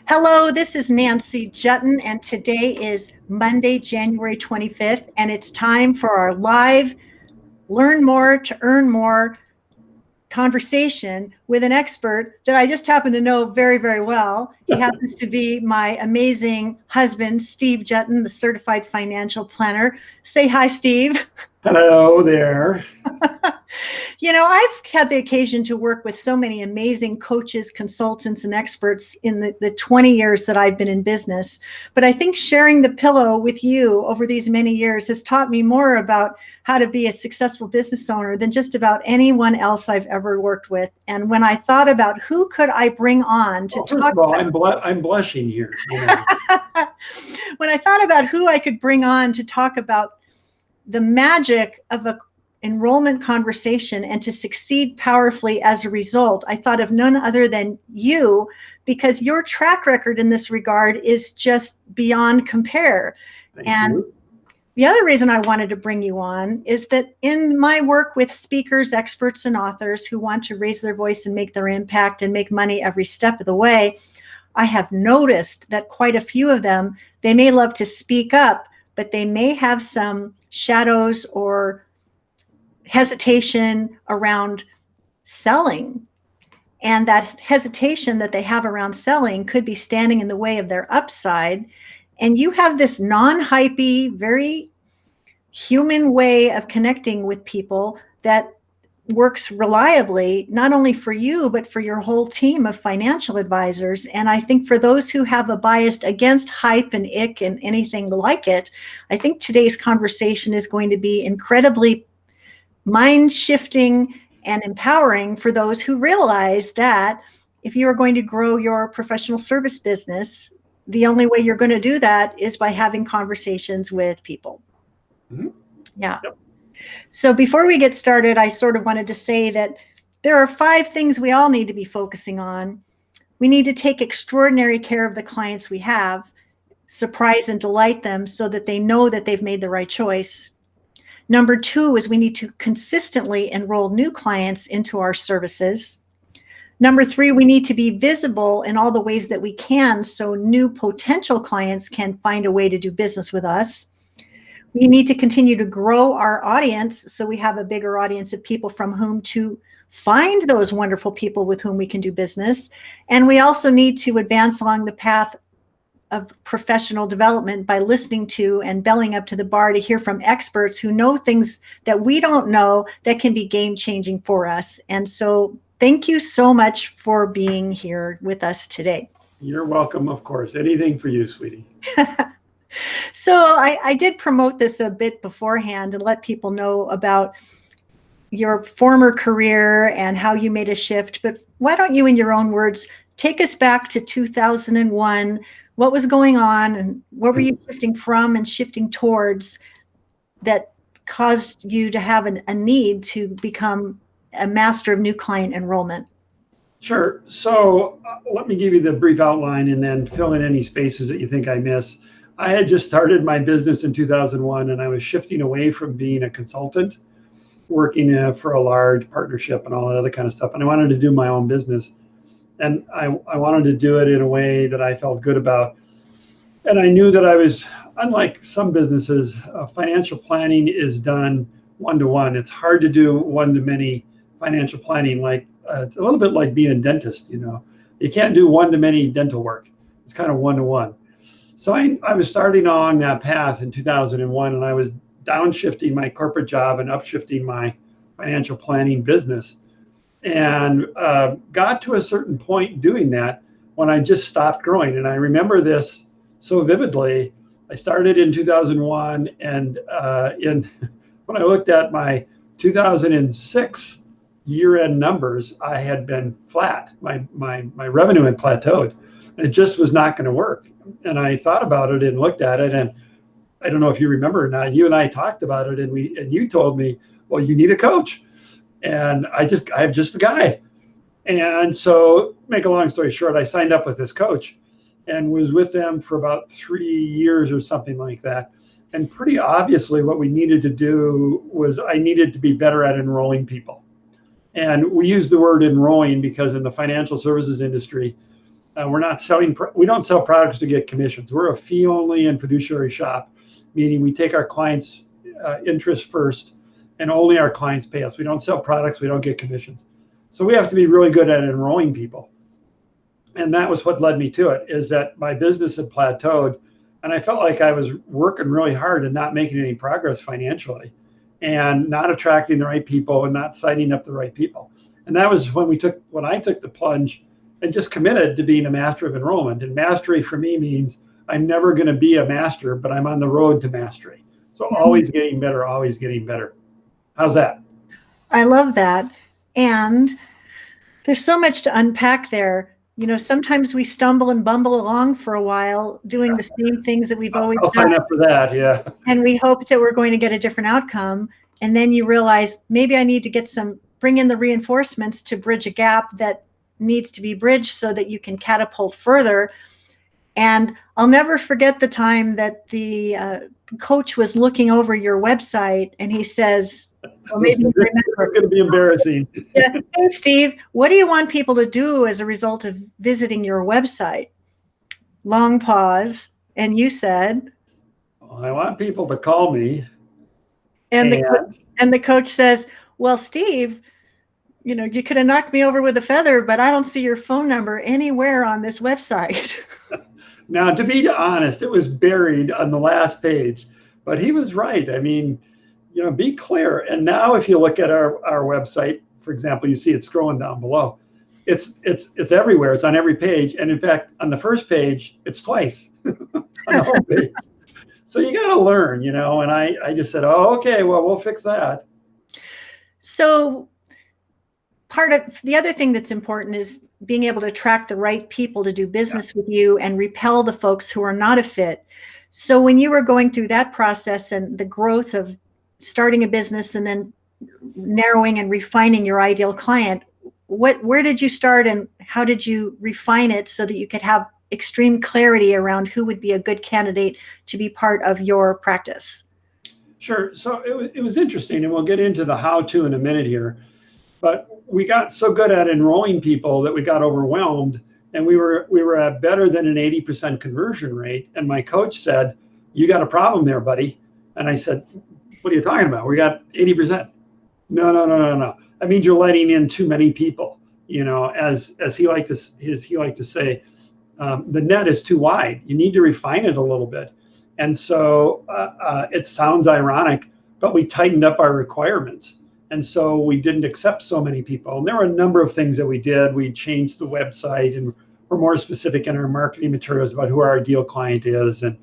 Hello, this is Nancy Juetten, and today is Monday, January 25th, and it's time for our live Learn More to Earn More conversation with an expert that I just happen to know very, very well. He happens to be my amazing husband, Steve Juetten, the certified financial planner. Say hi, Steve. Hello there. You know, I've had the occasion to work with so many amazing coaches, consultants, and experts in the 20 years that I've been in business. But I think sharing the pillow with you over these many years has taught me more about how to be a successful business owner than just about anyone else I've ever worked with. And when I thought about who could I bring on to talk about, I'm blushing here. Yeah. When I thought about who I could bring on to talk about the magic of a enrollment conversation and to succeed powerfully as a result, I thought of none other than you, because your track record in this regard is just beyond compare. Thank you. The other reason I wanted to bring you on is that in my work with speakers, experts, and authors who want to raise their voice and make their impact and make money every step of the way, I have noticed that quite a few of them, they may love to speak up, but they may have some shadows or hesitation around selling. And that hesitation that they have around selling could be standing in the way of their upside. And you have this non-hypey, very human way of connecting with people that works reliably, not only for you, but for your whole team of financial advisors. And I think for those who have a bias against hype and ick and anything like it, I think today's conversation is going to be incredibly mind-shifting and empowering for those who realize that if you are going to grow your professional service business, the only way you're going to do that is by having conversations with people. Mm-hmm. Yeah. Yep. So before we get started, I sort of wanted to say that there are 5 things we all need to be focusing on. We need to take extraordinary care of the clients we have, surprise and delight them so that they know that they've made the right choice. Number 2 is we need to consistently enroll new clients into our services. Number 3, we need to be visible in all the ways that we can so new potential clients can find a way to do business with us. We need to continue to grow our audience so we have a bigger audience of people from whom to find those wonderful people with whom we can do business. And we also need to advance along the path of professional development by listening to and belling up to the bar to hear from experts who know things that we don't know that can be game changing for us. And so thank you so much for being here with us today. You're welcome, of course. Anything for you, sweetie. So I did promote this a bit beforehand and let people know about your former career and how you made a shift. But why don't you, in your own words, take us back to 2001? What was going on and what were you shifting from and shifting towards that caused you to have a need to become a master of new client enrollment? Sure. So let me give you the brief outline and then fill in any spaces that you think I miss. I had just started my business in 2001 and I was shifting away from being a consultant, working for a large partnership and all that other kind of stuff. And I wanted to do my own business. And I wanted to do it in a way that I felt good about. And I knew that I was, unlike some businesses, financial planning is done one-to-one. It's hard to do one-to-many financial planning. It's a little bit like being a dentist, you know. You can't do one-to-many dental work. It's kind of one-to-one. So I was starting on that path in 2001, and I was downshifting my corporate job and upshifting my financial planning business. And got to a certain point doing that when I just stopped growing. And I remember this so vividly. I started in 2001, and when I looked at my 2006 year-end numbers, I had been flat. My revenue had plateaued. It just was not going to work. And I thought about it and looked at it, and I don't know if you remember or not. You and I talked about it, and you told me, well, you need a coach. And I'm just a guy. And so, make a long story short, I signed up with this coach and was with them for about 3 years or something like that. And pretty obviously what we needed to do was I needed to be better at enrolling people. And we use the word enrolling because in the financial services industry, We're not selling, we don't sell products to get commissions. We're a fee only and fiduciary shop, meaning we take our clients' interest first and only our clients pay us. We don't sell products, we don't get commissions. So we have to be really good at enrolling people. And that was what led me to it, is that my business had plateaued and I felt like I was working really hard and not making any progress financially and not attracting the right people and not signing up the right people. And that was when I took the plunge and just committed to being a master of enrollment. And mastery for me means I'm never going to be a master, but I'm on the road to mastery. So always getting better, always getting better. How's that? I love that. And there's so much to unpack there. Sometimes we stumble and bumble along for a while doing the same things that we've always I'll done. sign up for that, yeah. And we hope that we're going to get a different outcome. And then you realize maybe I need to bring in the reinforcements to bridge a gap that needs to be bridged so that you can catapult further. And I'll never forget the time that the coach was looking over your website and he says, well, maybe you remember. It's going to be embarrassing. Yeah. Hey, Steve, what do you want people to do as a result of visiting your website? Long pause. And you said, well, I want people to call me. And the coach says, well, Steve, you could have knocked me over with a feather, but I don't see your phone number anywhere on this website. Now, to be honest, it was buried on the last page, but he was right. I mean, be clear. And now if you look at our website, for example, you see it scrolling down below. It's everywhere. It's on every page. And in fact, on the first page, it's twice on the home page. So you got to learn, and I just said, oh, okay, well, we'll fix that. So part of the other thing that's important is being able to attract the right people to do business with you and repel the folks who are not a fit. So when you were going through that process and the growth of starting a business and then narrowing and refining your ideal client, where did you start and how did you refine it so that you could have extreme clarity around who would be a good candidate to be part of your practice? Sure. So it was interesting, and we'll get into the how-to in a minute here. But we got so good at enrolling people that we got overwhelmed, and we were at better than an 80% conversion rate. And my coach said, "You got a problem there, buddy." And I said, "What are you talking about? We got 80%." No. That means you're letting in too many people. As he liked to say, the net is too wide. You need to refine it a little bit. And so it sounds ironic, but we tightened up our requirements. And so we didn't accept so many people. And there were a number of things that we did. We changed the website and we're more specific in our marketing materials about who our ideal client is. And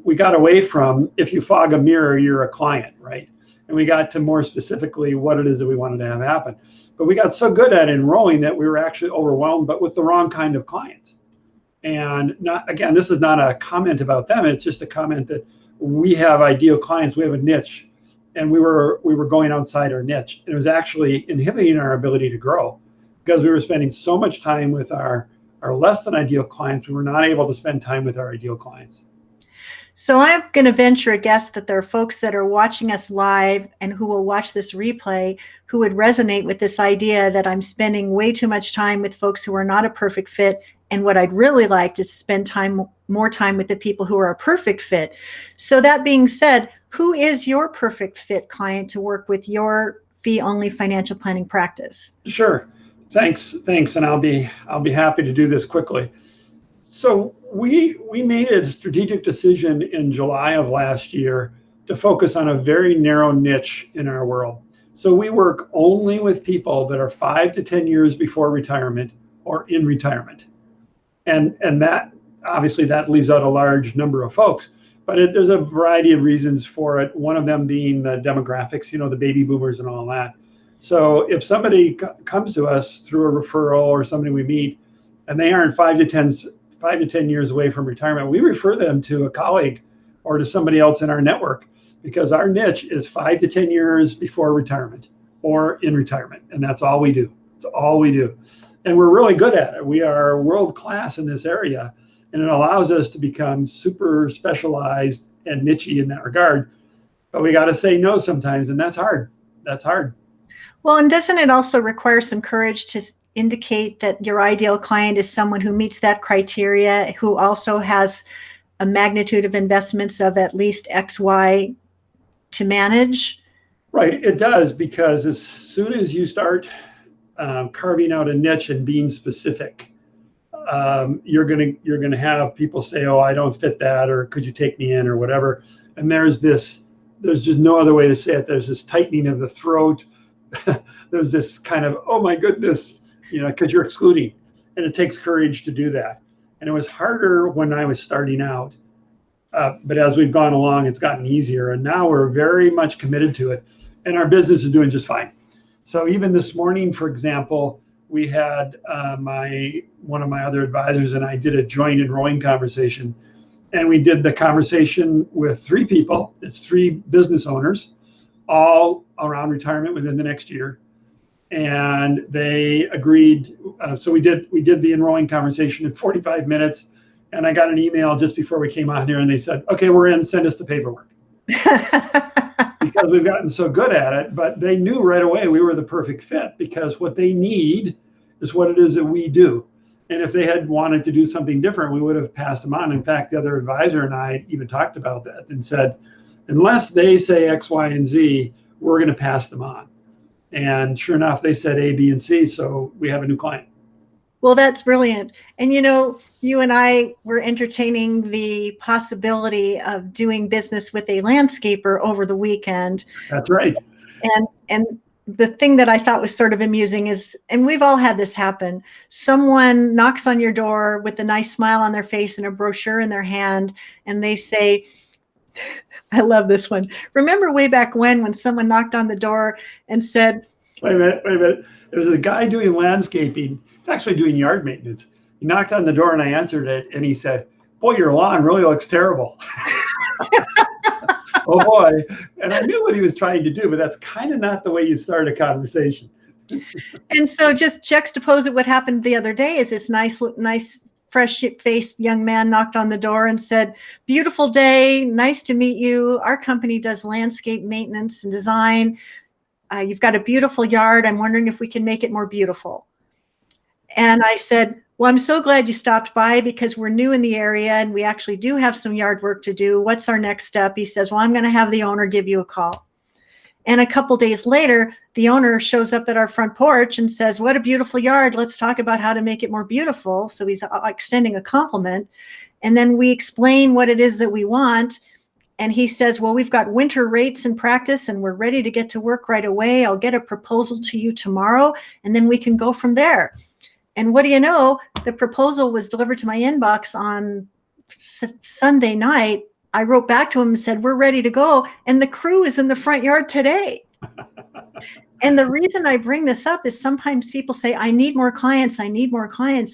we got away from, if you fog a mirror, you're a client, right? And we got to more specifically what it is that we wanted to have happen. But we got so good at enrolling that we were actually overwhelmed, but with the wrong kind of clients. And again, this is not a comment about them. It's just a comment that we have ideal clients. We have a niche, and we were going outside our niche. And it was actually inhibiting our ability to grow because we were spending so much time with our less than ideal clients. We were not able to spend time with our ideal clients. So I'm going to venture a guess that there are folks that are watching us live and who will watch this replay who would resonate with this idea that I'm spending way too much time with folks who are not a perfect fit. And what I'd really like is spend more time with the people who are a perfect fit. So that being said, who is your perfect fit client to work with your fee-only financial planning practice? Sure. Thanks. And I'll be happy to do this quickly. So we made a strategic decision in July of last year to focus on a very narrow niche in our world. So we work only with people that are 5 to 10 years before retirement or in retirement. And that obviously that leaves out a large number of folks, but there's a variety of reasons for it. One of them being the demographics, the baby boomers and all that. So if somebody comes to us through a referral or somebody we meet and they aren't 5 to 10 years away from retirement, we refer them to a colleague or to somebody else in our network because our niche is 5 to 10 years before retirement or in retirement. And that's all we do. It's all we do. And we're really good at it. We are world class in this area, and it allows us to become super specialized and nichey in that regard. But we got to say no sometimes, and that's hard. That's hard. Well, and doesn't it also require some courage to indicate that your ideal client is someone who meets that criteria, who also has a magnitude of investments of at least XY to manage? Right, it does, because as soon as you start carving out a niche and being specific, you're gonna have people say, "Oh, I don't fit that," or "Could you take me in," or whatever. And there's just no other way to say it. There's this tightening of the throat. There's this kind of, "Oh my goodness," because you're excluding, and it takes courage to do that. And it was harder when I was starting out, but as we've gone along, it's gotten easier, and now we're very much committed to it, and our business is doing just fine. So even this morning, for example, we had one of my other advisors and I did a joint enrolling conversation, and we did the conversation with 3 people. It's 3 business owners, all around retirement within the next year, and they agreed. So we did the enrolling conversation in 45 minutes, and I got an email just before we came on here, and they said, "Okay, we're in. Send us the paperwork." Because we've gotten so good at it. But they knew right away we were the perfect fit, because what they need is what it is that we do. And if they had wanted to do something different, we would have passed them on. In fact, the other advisor and I even talked about that and said, unless they say X, Y, and Z, we're going to pass them on. And sure enough, they said A, B, and C. So we have a new client. Well, that's brilliant. And you and I were entertaining the possibility of doing business with a landscaper over the weekend. That's right. And the thing that I thought was sort of amusing is, and we've all had this happen, someone knocks on your door with a nice smile on their face and a brochure in their hand, and they say, I love this one. Remember way back when someone knocked on the door and said, wait a minute. There was a guy doing landscaping. He's actually doing yard maintenance. He knocked on the door and I answered it, and he said, "Boy, your lawn really looks terrible." Oh boy. And I knew what he was trying to do, but that's kind of not the way you start a conversation. And so just juxtapose it. What happened the other day is this nice, fresh-faced young man knocked on the door and said, "Beautiful day, nice to meet you. Our company does landscape maintenance and design. You've got a beautiful yard. I'm wondering if we can make it more beautiful." And I said, "Well, I'm so glad you stopped by, because we're new in the area and we actually do have some yard work to do. What's our next step?" He says, "Well, I'm going to have the owner give you a call." And a couple days later, the owner shows up at our front porch and says, "What a beautiful yard. Let's talk about how to make it more beautiful." So he's extending a compliment. And then we explain what it is that we want. And he says, "Well, we've got winter rates in practice and we're ready to get to work right away. I'll get a proposal to you tomorrow and then we can go from there." And what do you know? The proposal was delivered to my inbox on Sunday night. I wrote back to him and said, "We're ready to go." And the crew is in the front yard today. And the reason I bring this up is sometimes people say, I need more clients,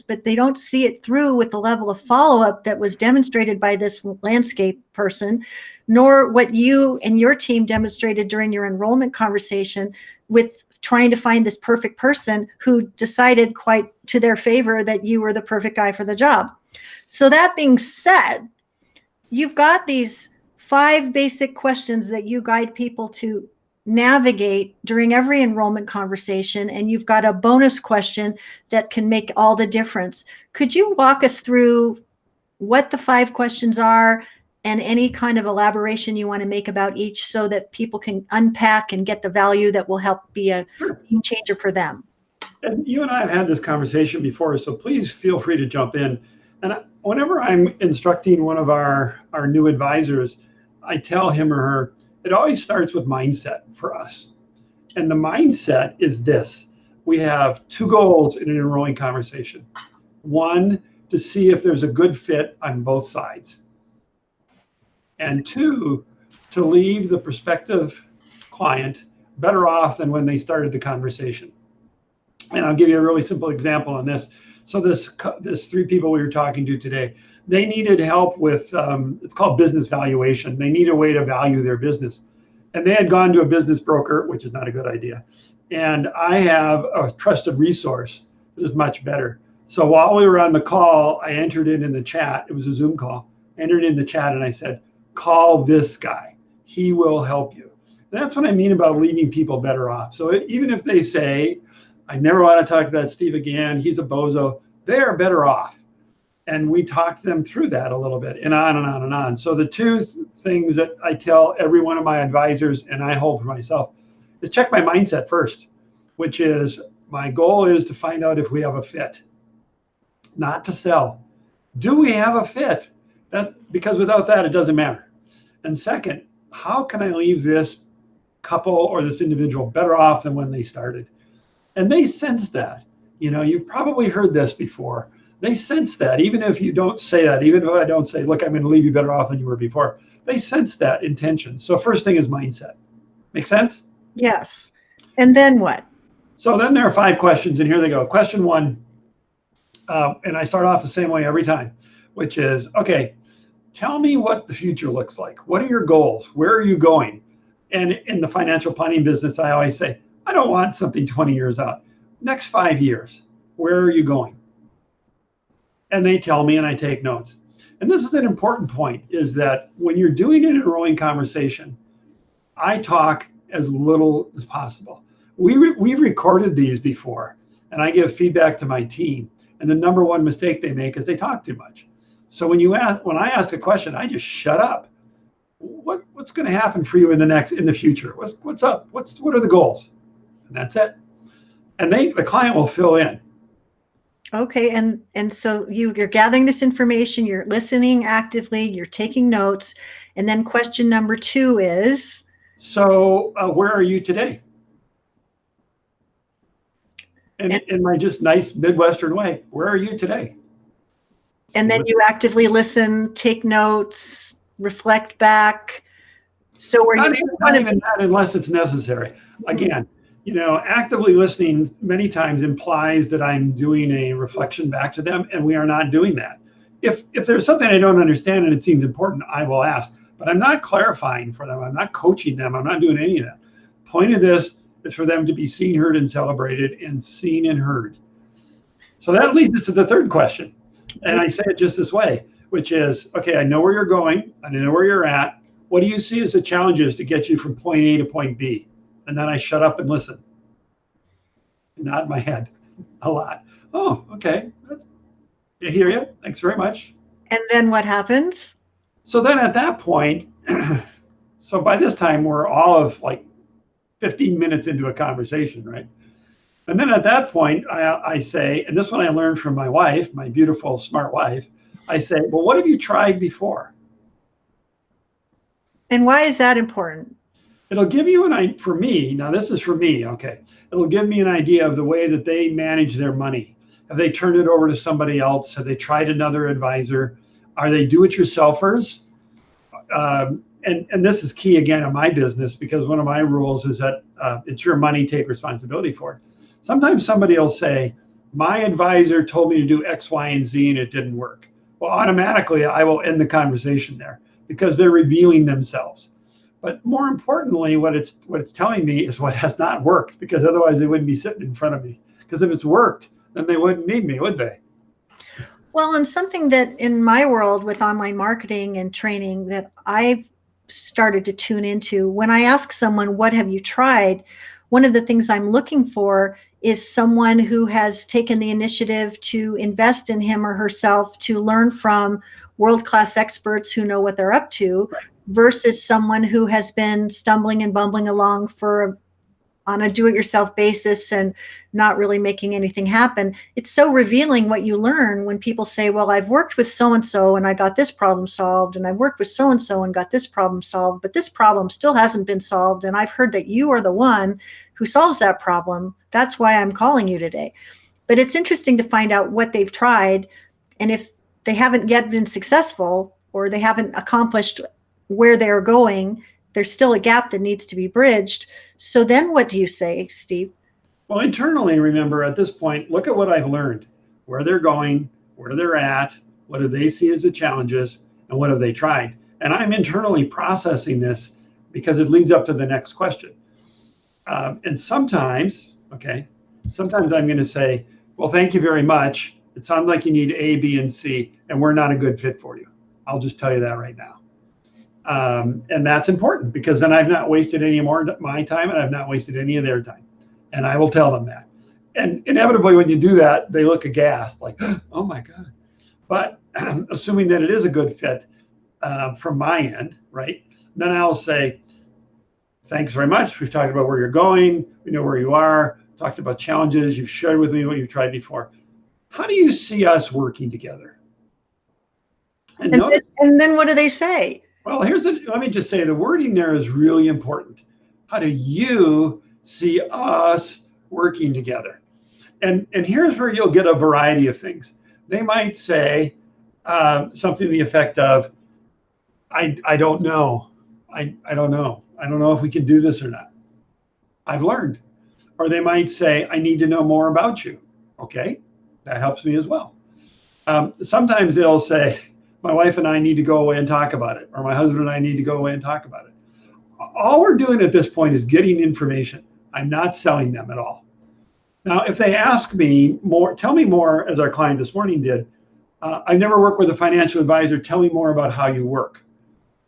but they don't see it through with the level of follow-up that was demonstrated by this landscape person, nor what you and your team demonstrated during your enrollment conversation with trying to find this perfect person who decided quite to their favor that you were the perfect guy for the job. So that being said, you've got these 5 basic questions that you guide people to navigate during every enrollment conversation, and you've got a bonus question that can make all the difference. Could you walk us through what the 5 questions are and any kind of elaboration you want to make about each, so that people can unpack and get the value that will help be a game changer for them? And you and I have had this conversation before, so please feel free to jump in. And whenever I'm instructing one of our new advisors, I tell him or her, it always starts with mindset for us. And the mindset is this: we have 2 goals in an enrolling conversation. 1, to see if there's a good fit on both sides. And 2, to leave the prospective client better off than when they started the conversation. And I'll give you a really simple example on this. So this 3 people we were talking to today, they needed help with, it's called business valuation. They need a way to value their business. And they had gone to a business broker, which is not a good idea. And I have a trusted resource that is much better. So while we were on the call, I entered in the chat. It was a Zoom call. Entered in the chat and I said, "Call this guy. He will help you." And that's what I mean about leaving people better off. So even if they say, I never want to talk to that Steve again. He's a bozo. They are better off. And we talked them through that a little bit, and on and on and on. So the two things that I tell every one of my advisors, and I hold for myself, is check my mindset first, which is my goal is to find out if we have a fit, not to sell. Do we have a fit? Because without that, it doesn't matter. And second, how can I leave this couple or this individual better off than when they started? And they sense that. You've probably heard this before. They sense that, even if you don't say that, even if I don't say, look, I'm going to leave you better off than you were before. They sense that intention. So first thing is mindset. Make sense? Yes. And then what? So then there are 5 questions, and here they go. Question 1, and I start off the same way every time, which is, okay, tell me what the future looks like. What are your goals? Where are you going? And in the financial planning business, I always say, I don't want something 20 years out. Next 5 years, where are you going? And they tell me, and I take notes. And this is an important point, is that when you're doing an enrolling conversation, I talk as little as possible. We've recorded these before, and I give feedback to my team. And the number one mistake they make is they talk too much. So when I ask a question, I just shut up. What's going to happen for you in the future? What's up? What are the goals? And that's it. And the client will fill in. Okay, and so you're gathering this information, you're listening actively, you're taking notes, and then question number 2 is? So where are you today? And in my just nice Midwestern way, where are you today? And then you actively listen, take notes, reflect back. So where not even that unless it's necessary. Again, actively listening many times implies that I'm doing a reflection back to them, and we are not doing that. If there's something I don't understand and it seems important, I will ask, but I'm not clarifying for them. I'm not coaching them. I'm not doing any of that. Point of this is for them to be seen, heard, and celebrated, and seen and heard. So that leads us to the 3rd question. And I say it just this way, which is, okay, I know where you're going. I know where you're at. What do you see as the challenges to get you from point A to point B? And then I shut up and listen. Nod my head a lot. Oh, okay. I hear you. Thanks very much. And then what happens? So then at that point, so by this time, we're all of like 15 minutes into a conversation, right? And then at that point, I say, and this one I learned from my wife, my beautiful, smart wife, I say, well, what have you tried before? And why is that important? It'll give you for me, now this is for me, okay. It'll give me an idea of the way that they manage their money. Have they turned it over to somebody else? Have they tried another advisor? Are they do-it-yourselfers? And this is key again in my business, because one of my rules is that it's your money, take responsibility for it. Sometimes somebody will say, my advisor told me to do X, Y, and Z and it didn't work. Well, automatically I will end the conversation there because they're revealing themselves. But more importantly, what it's telling me is what has not worked, because otherwise they wouldn't be sitting in front of me. Because if it's worked, then they wouldn't need me, would they? Well, and something that in my world with online marketing and training that I've started to tune into, when I ask someone, what have you tried? One of the things I'm looking for is someone who has taken the initiative to invest in him or herself to learn from world-class experts who know what they're up to, versus someone who has been stumbling and bumbling along on a do-it-yourself basis and not really making anything happen. It's so revealing what you learn when people say, well, I've worked with so-and-so and I got this problem solved, and I've worked with so-and-so and got this problem solved, but this problem still hasn't been solved. And I've heard that you are the one who solves that problem. That's why I'm calling you today. But it's interesting to find out what they've tried. And if they haven't yet been successful, or they haven't accomplished where they're going, there's still a gap that needs to be bridged. So then what do you say, Steve? Well, internally, remember, at this point, look at what I've learned, where they're going, where they're at, what do they see as the challenges, and what have they tried? And I'm internally processing this because it leads up to the next question. And sometimes I'm going to say, well, thank you very much. It sounds like you need A, B, and C, and we're not a good fit for you. I'll just tell you that right now. And that's important, because then I've not wasted any more of my time and I've not wasted any of their time. And I will tell them that. And inevitably, when you do that, they look aghast, like, oh my God. But assuming that it is a good fit from my end, right? Then I'll say, thanks very much. We've talked about where you're going. We know where you are. Talked about challenges. You've shared with me what you've tried before. How do you see us working together? And then what do they say? Well, let me just say the wording there is really important. How do you see us working together? And here's where you'll get a variety of things. They might say something to the effect of, I don't know. I don't know. I don't know if we can do this or not. I've learned. Or they might say, I need to know more about you. Okay, that helps me as well. Sometimes they'll say, my wife and I need to go away and talk about it, or my husband and I need to go away and talk about it. All we're doing at this point is getting information. I'm not selling them at all. Now, if they ask me more, tell me more, as our client this morning did, I've never worked with a financial advisor, tell me more about how you work.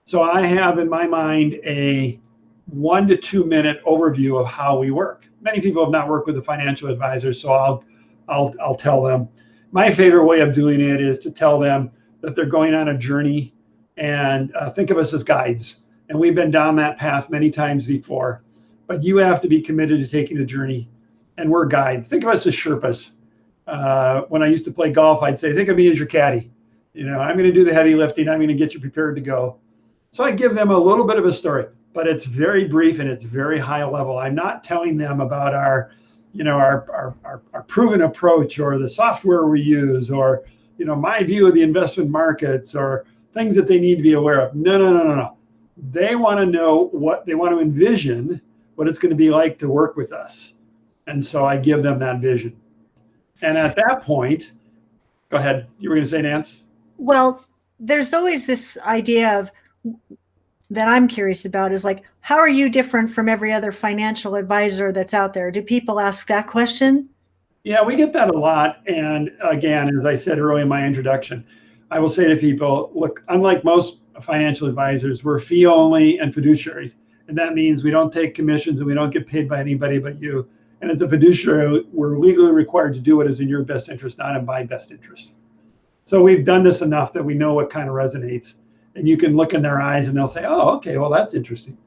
So I have in my mind a 1 to 2 minute overview of how we work. Many people have not worked with a financial advisor, so I'll tell them. My favorite way of doing it is to tell them that they're going on a journey, and think of us as guides. And we've been down that path many times before, but you have to be committed to taking the journey, and we're guides. Think of us as Sherpas. When I used to play golf, I'd say, think of me as your caddy. You know, I'm going to do the heavy lifting. I'm going to get you prepared to go. So I give them a little bit of a story, but it's very brief and it's very high level. I'm not telling them about our proven approach or the software we use or, my view of the investment markets or things that they need to be aware of. No. They want to know they want to envision what it's going to be like to work with us. And so I give them that vision. And at that point, go ahead. You were going to say, Nance? Well, there's always this idea of that I'm curious about is like, how are you different from every other financial advisor that's out there? Do people ask that question? Yeah, we get that a lot. And again, as I said earlier in my introduction, I will say to people, look, unlike most financial advisors, we're fee only and fiduciaries. And that means we don't take commissions and we don't get paid by anybody but you. And as a fiduciary, we're legally required to do what is in your best interest, not in my best interest. So we've done this enough that we know what kind of resonates. And you can look in their eyes and they'll say, oh, okay, well, that's interesting.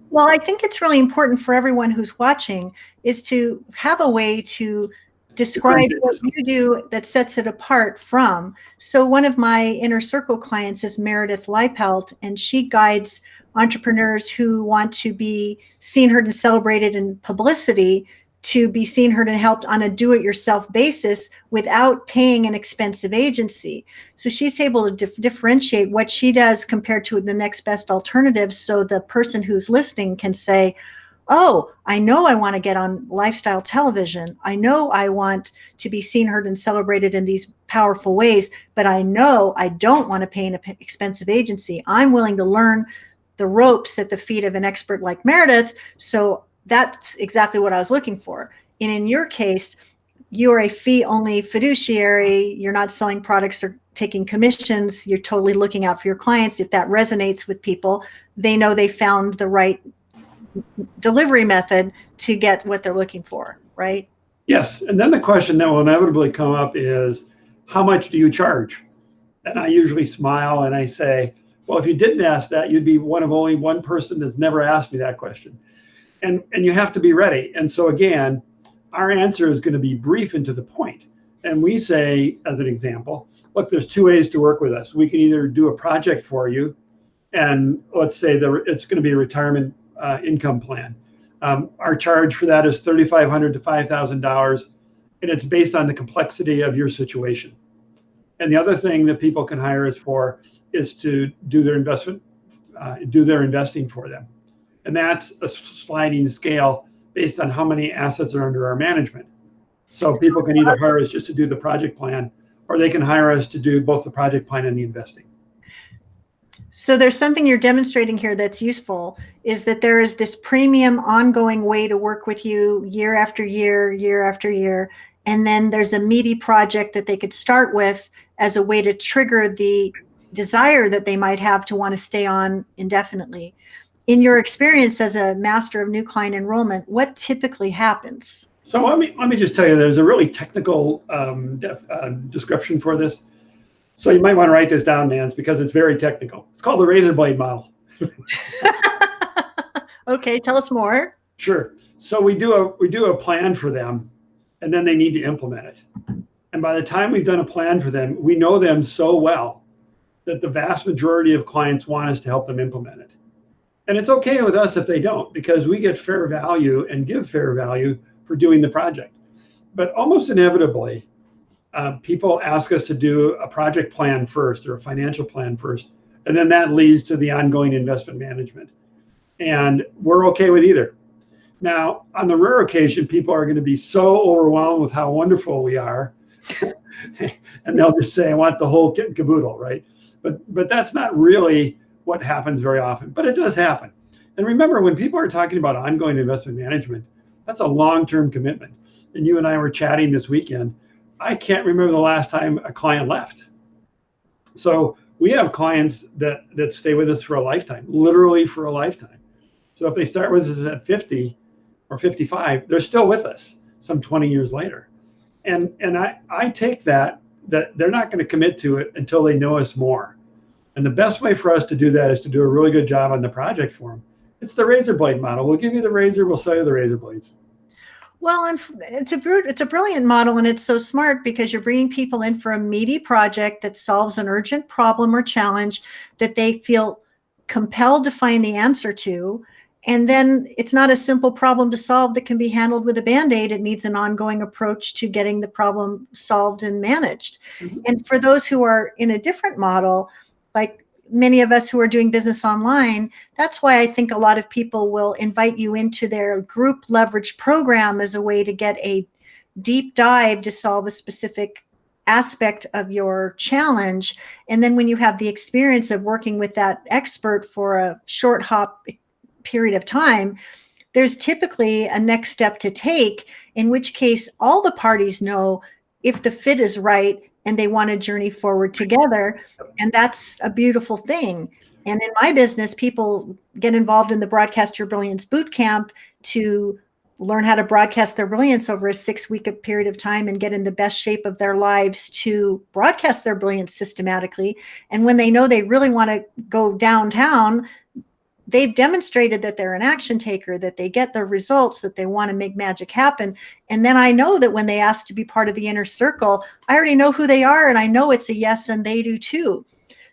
Well, I think it's really important for everyone who's watching is to have a way to describe what you do that sets it apart from. So one of my inner circle clients is Meredith Leipelt, and she guides entrepreneurs who want to be seen, heard, and celebrated in publicity to be seen, heard, and helped on a do-it-yourself basis without paying an expensive agency. So she's able to differentiate what she does compared to the next best alternative. So the person who's listening can say, oh, I know I want to get on lifestyle television. I know I want to be seen, heard, and celebrated in these powerful ways, but I know I don't want to pay an expensive agency. I'm willing to learn the ropes at the feet of an expert like Meredith. So that's exactly what I was looking for. And in your case, you're a fee-only fiduciary. You're not selling products or taking commissions. You're totally looking out for your clients. If that resonates with people, they know they found the right delivery method to get what they're looking for, right? Yes. And then the question that will inevitably come up is, how much do you charge? And I usually smile and I say, well, if you didn't ask that, you'd be one of only one person that's never asked me that question. And you have to be ready. And so again, our answer is going to be brief and to the point. And we say, as an example, look, there's two ways to work with us. We can either do a project for you, and let's say it's going to be a retirement income plan. Our charge for that is $3,500 to $5,000, and it's based on the complexity of your situation. And the other thing that people can hire us for is to do their investing for them. And that's a sliding scale based on how many assets are under our management. So people can either hire us just to do the project plan, or they can hire us to do both the project plan and the investing. So there's something you're demonstrating here that's useful, is that there is this premium ongoing way to work with you year after year, year after year. And then there's a meaty project that they could start with as a way to trigger the desire that they might have to want to stay on indefinitely. In your experience as a master of new client enrollment, what typically happens? So let me just tell you, there's a really technical description for this. So you might want to write this down, Nance, because it's very technical. It's called the razor blade model. Okay, tell us more. Sure. So we do a plan for them, and then they need to implement it. And by the time we've done a plan for them, we know them so well that the vast majority of clients want us to help them implement it. And it's okay with us if they don't, because we get fair value and give fair value for doing the project. But almost inevitably, people ask us to do a project plan first or a financial plan first, and then that leads to the ongoing investment management. And we're okay with either. Now, on the rare occasion, people are going to be so overwhelmed with how wonderful we are, and they'll just say, I want the whole kit and caboodle, right? But that's not really what happens very often, but it does happen. And remember, when people are talking about ongoing investment management, that's a long-term commitment. And you and I were chatting this weekend. I can't remember the last time a client left. So we have clients that stay with us for a lifetime, literally for a lifetime. So if they start with us at 50 or 55, they're still with us some 20 years later. And I take that they're not going to commit to it until they know us more. And the best way for us to do that is to do a really good job on the project for them. It's the razor blade model. We'll give you the razor, we'll sell you the razor blades. Well, and it's a brilliant model, and it's so smart because you're bringing people in for a meaty project that solves an urgent problem or challenge that they feel compelled to find the answer to. And then it's not a simple problem to solve that can be handled with a Band-Aid. It needs an ongoing approach to getting the problem solved and managed. Mm-hmm. And for those who are in a different model, like many of us who are doing business online, that's why I think a lot of people will invite you into their group leverage program as a way to get a deep dive to solve a specific aspect of your challenge. And then when you have the experience of working with that expert for a short hop period of time, there's typically a next step to take, in which case all the parties know if the fit is right and they want to journey forward together. And that's a beautiful thing. And in my business, people get involved in the Broadcast Your Brilliance Bootcamp to learn how to broadcast their brilliance over a 6-week period of time and get in the best shape of their lives to broadcast their brilliance systematically. And when they know they really want to go downtown, they've demonstrated that they're an action taker, that they get the results, that they want to make magic happen. And then I know that when they ask to be part of the inner circle, I already know who they are, and I know it's a yes, and they do too.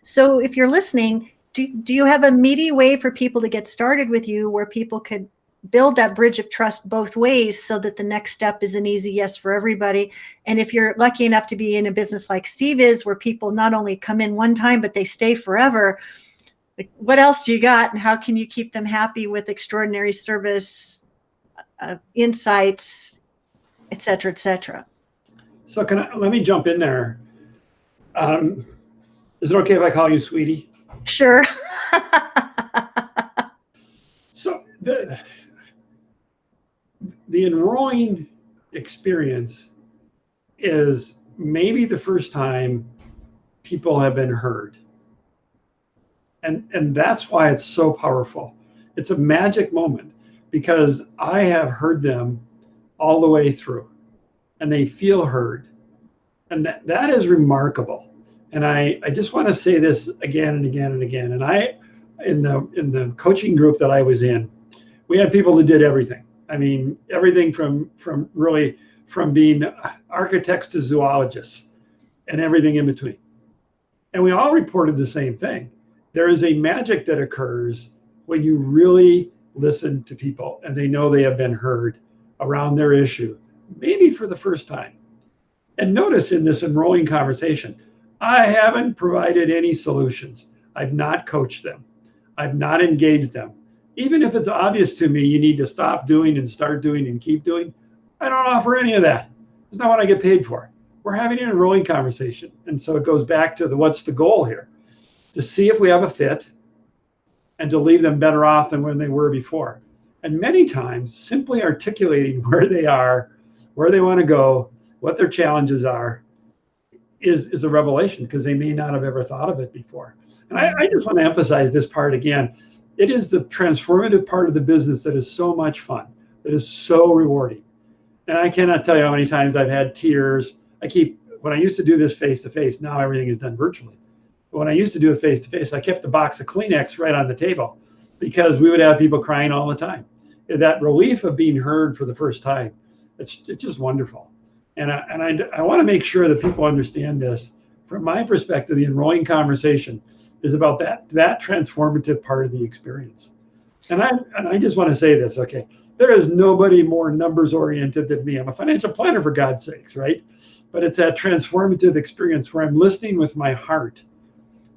So if you're listening, do you have a meaty way for people to get started with you where people could build that bridge of trust both ways so that the next step is an easy yes for everybody? And if you're lucky enough to be in a business like Steve is, where people not only come in one time, but they stay forever, what else do you got, and how can you keep them happy with extraordinary service, insights, et cetera, et cetera? So let me jump in there. Is it okay if I call you sweetie? Sure. So the enrolling experience is maybe the first time people have been heard. And that's why it's so powerful. It's a magic moment because I have heard them all the way through and they feel heard. And that is remarkable. And I just want to say this again and again and again. And in the coaching group that I was in, we had people that did everything. I mean, everything from being architects to zoologists and everything in between. And we all reported the same thing. There is a magic that occurs when you really listen to people and they know they have been heard around their issue, maybe for the first time. And notice in this enrolling conversation, I haven't provided any solutions. I've not coached them. I've not engaged them. Even if it's obvious to me, you need to stop doing and start doing and keep doing, I don't offer any of that. It's not what I get paid for. We're having an enrolling conversation. And so it goes back to what's the goal here? To see if we have a fit and to leave them better off than when they were before. And many times, simply articulating where they are, where they want to go, what their challenges are, is a revelation because they may not have ever thought of it before. And I just want to emphasize this part again. It is the transformative part of the business that is so much fun, that is so rewarding. And I cannot tell you how many times I've had tears. When I used to do this face to face, now everything is done virtually. But when I used to do it face to face, I kept the box of Kleenex right on the table because we would have people crying all the time. That relief of being heard for the first time, it's just wonderful. And I want to make sure that people understand this. From my perspective, the enrolling conversation is about that transformative part of the experience. And I just want to say this, okay? There is nobody more numbers oriented than me. I'm a financial planner, for God's sakes, right? But it's that transformative experience where I'm listening with my heart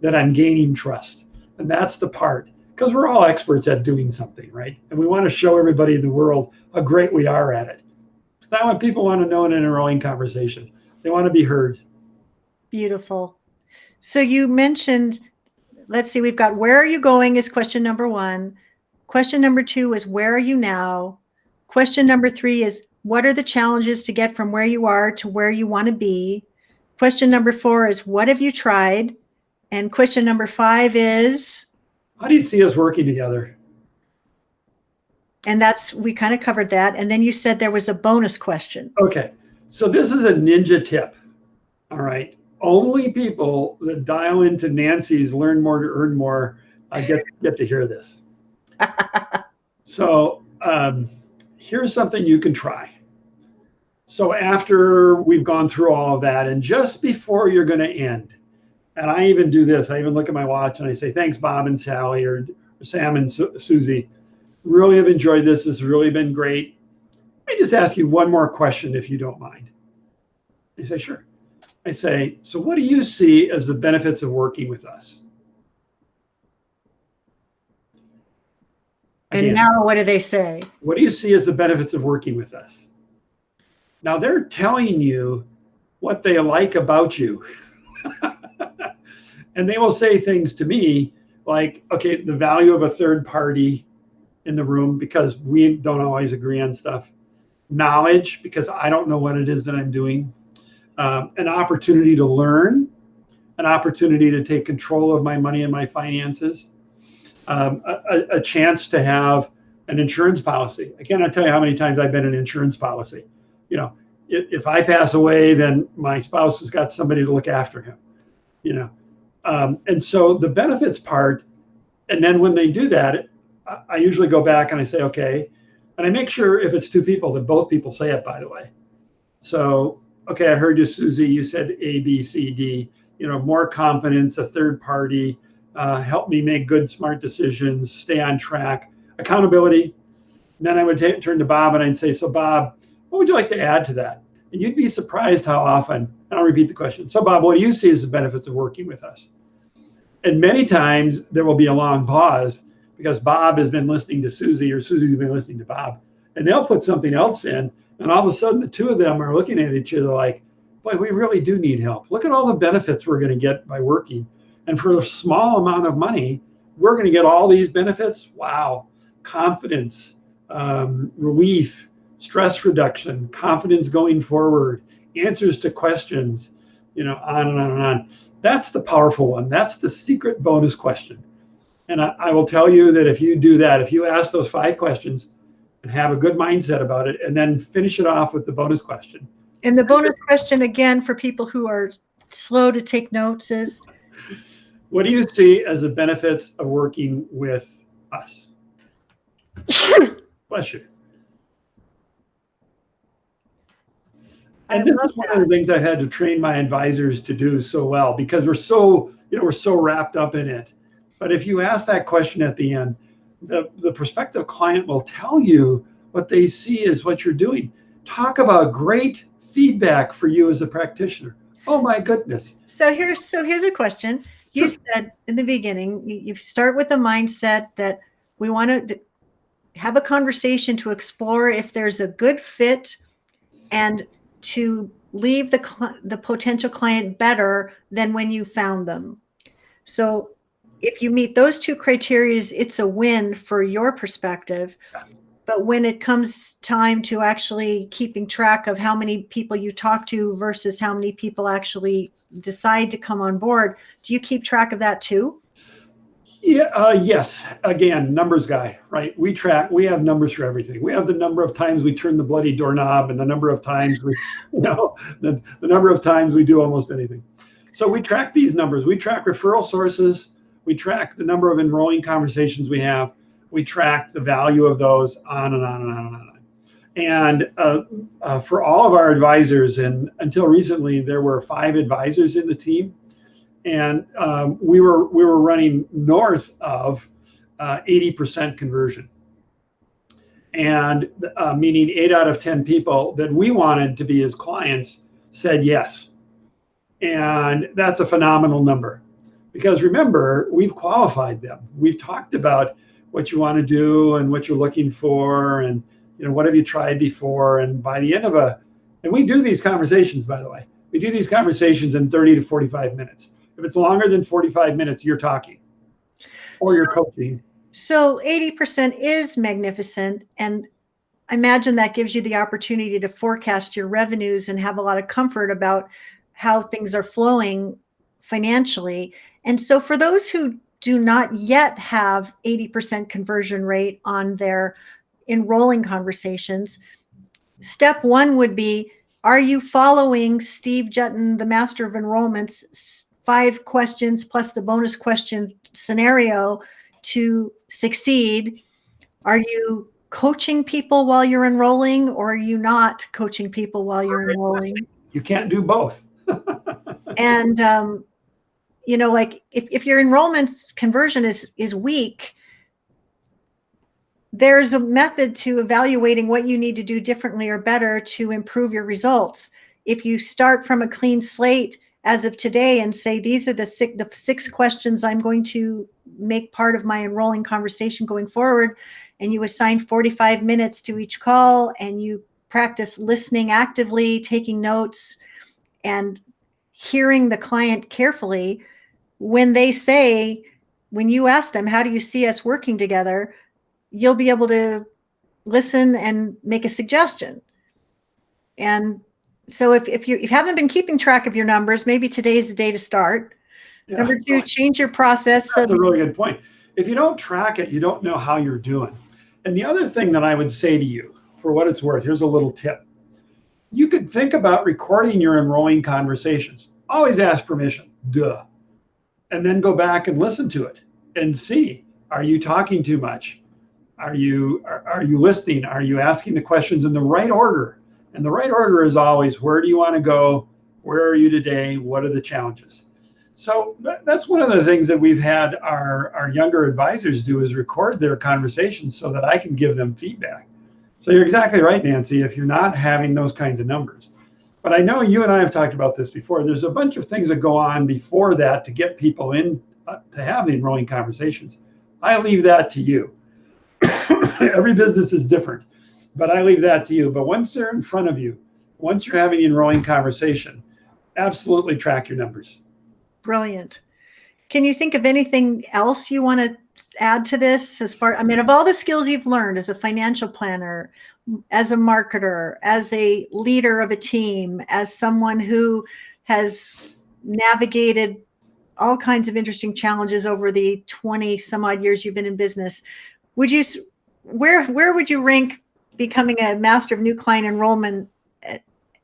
that I'm gaining trust. And that's the part, because we're all experts at doing something, right? And we want to show everybody in the world how great we are at it. It's not what people want to know in an enrolling conversation. They want to be heard. Beautiful. So you mentioned, let's see, we've got where are you going is question number 1. Question number 2 is where are you now? Question number 3 is what are the challenges to get from where you are to where you want to be? Question number 4 is what have you tried? And question number 5 is? How do you see us working together? And we kind of covered that. And then you said there was a bonus question. Okay. So this is a ninja tip. All right. Only people that dial into Nancy's Learn More to Earn More get to hear this. So here's something you can try. So after we've gone through all of that, and just before you're going to end, and I even do this, I even look at my watch and I say, thanks, Bob and Sally, or Sam and Susie. Really have enjoyed this. This has really been great. I just ask you one more question, if you don't mind. They say, sure. I say, so what do you see as the benefits of working with us? And again, now what do they say? What do you see as the benefits of working with us? Now they're telling you what they like about you. And they will say things to me like, okay, the value of a third party in the room because we don't always agree on stuff. Knowledge, because I don't know what it is that I'm doing. An opportunity to learn, an opportunity to take control of my money and my finances, a chance to have an insurance policy. I cannot tell you how many times I've been in an insurance policy. You know, if I pass away, then my spouse has got somebody to look after him, you know. And so the benefits part, and then when they do that, I usually go back and I say, okay, and I make sure if it's 2 people that both people say it, by the way. So, okay, I heard you, Susie, you said A, B, C, D, you know, more confidence, a third party, help me make good, smart decisions, stay on track, accountability. And then I would turn to Bob and I'd say, so Bob, what would you like to add to that? And you'd be surprised how often, and I'll repeat the question. So Bob, what do you see as the benefits of working with us? And many times there will be a long pause because Bob has been listening to Susie or Susie's been listening to Bob, and they'll put something else in. And all of a sudden the 2 of them are looking at each other like, boy, we really do need help. Look at all the benefits we're going to get by working. And for a small amount of money, we're going to get all these benefits. Wow. Confidence, relief, stress reduction, confidence going forward, answers to questions, you know, on and on and on. That's the powerful one. That's the secret bonus question. And I will tell you that if you do that, if you ask those 5 questions and have a good mindset about it, and then finish it off with the bonus question. And the bonus question, again, for people who are slow to take notes is? What do you see as the benefits of working with us? Bless you. And this is one of the things I've had to train my advisors to do so well, because we're so wrapped up in it. But if you ask that question at the end, the prospective client will tell you what they see as what you're doing. Talk about great feedback for you as a practitioner. Oh my goodness. So here's a question. You said in the beginning, you start with the mindset that we want to have a conversation to explore if there's a good fit and to leave the potential client better than when you found them. So if you meet those 2 criteria, it's a win for your perspective. But when it comes time to actually keeping track of how many people you talk to versus how many people actually decide to come on board, do you keep track of that too? Yeah, yes. Again, numbers guy, right? We have numbers for everything. We have the number of times we turn the bloody doorknob and the number of times the number of times we do almost anything. So we track these numbers. We track referral sources. We track the number of enrolling conversations we have. We track the value of those, on and on and on and on. And for all of our advisors, and until recently, there were 5 advisors in the team. And we were running north of 80% conversion, and meaning 8 out of 10 people that we wanted to be his clients said yes. And that's a phenomenal number, because remember, we've qualified them. We've talked about what you want to do and what you're looking for, and what have you tried before. And by the end of and we do these conversations, by the way, we do these conversations in 30 to 45 minutes. If it's longer than 45 minutes, you're talking or you're coaching. So 80% is magnificent. And I imagine that gives you the opportunity to forecast your revenues and have a lot of comfort about how things are flowing financially. And so for those who do not yet have 80% conversion rate on their enrolling conversations, step 1 would be, are you following Steve Juetten, the master of enrollments, 5 questions plus the bonus question scenario to succeed? Are you coaching people while you're enrolling, or are you not coaching people while you're enrolling? You can't do both. And, like if your enrollment conversion is weak, there's a method to evaluating what you need to do differently or better to improve your results. If you start from a clean slate as of today and say, these are the 6 questions I'm going to make part of my enrolling conversation going forward, and you assign 45 minutes to each call, and you practice listening actively, taking notes, and hearing the client carefully, when you ask them, how do you see us working together, you'll be able to listen and make a suggestion. And so if you haven't been keeping track of your numbers, maybe today's the day to start. Yeah. Number 2, change your process. That's a really good point. If you don't track it, you don't know how you're doing. And the other thing that I would say to you, for what it's worth, here's a little tip. You could think about recording your enrolling conversations. Always ask permission, duh. And then go back and listen to it and see, are you talking too much? Are you listening? Are you asking the questions in the right order? And the right order is always, where do you want to go? Where are you today? What are the challenges? So that's one of the things that we've had our younger advisors do, is record their conversations so that I can give them feedback. So you're exactly right, Nancy, if you're not having those kinds of numbers. But I know you and I have talked about this before. There's a bunch of things that go on before that to get people in to have the enrolling conversations. I leave that to you. Every business is different, but I leave that to you. But once they're in front of you, once you're having the enrolling conversation, absolutely track your numbers. Brilliant. Can you think of anything else you want to add to this? Of all the skills you've learned as a financial planner, as a marketer, as a leader of a team, as someone who has navigated all kinds of interesting challenges over the 20 some odd years you've been in business, where would you rank becoming a master of new client enrollment?